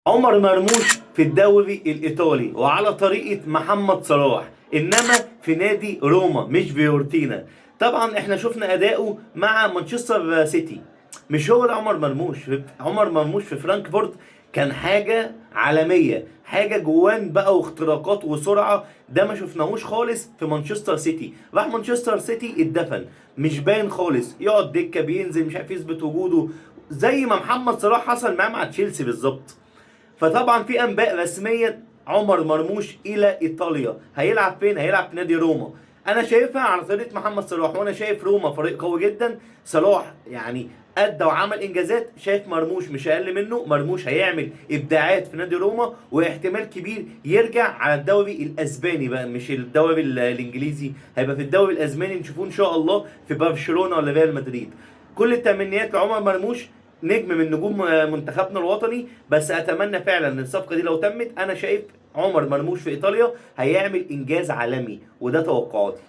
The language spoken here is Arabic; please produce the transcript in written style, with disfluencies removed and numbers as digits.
عمر مرموش في الدوري الإيطالي وعلى طريقة محمد صلاح، إنما في نادي روما مش فيورتينا. طبعا احنا شفنا أداؤه مع مانشستر سيتي، مش هو ده عمر مرموش. عمر مرموش في فرانكفورت كان حاجة عالمية، حاجة جوان بقى واختراقات وسرعة، ده ما شفناهوش خالص في مانشستر سيتي. راح مانشستر سيتي اتدفن، مش باين خالص، يقعد دكة بينزل مش عارف يثبت وجوده، زي ما محمد صلاح حصل معاه مع تشيلسي بالظبط. فطبعا في انباء رسميه عمر مرموش الى ايطاليا. هيلعب فين؟ هيلعب في نادي روما. انا شايفها على طريقه محمد صلاح، وانا شايف روما فريق قوي جدا. صلاح يعني ادى وعمل انجازات، شايف مرموش مش اقل منه. مرموش هيعمل ابداعات في نادي روما، واحتمال كبير يرجع على الدوري الاسباني بقى، مش الدوري الانجليزي، هيبقى في الدوري الاسباني نشوفوه ان شاء الله في برشلونه ولا ريال مدريد. كل التمنيات لعمر مرموش، نجم من نجوم منتخبنا الوطني. بس اتمنى فعلا ان الصفقه دي لو تمت، انا شايف عمر مرموش في ايطاليا هيعمل انجاز عالمي، وده توقعاتي.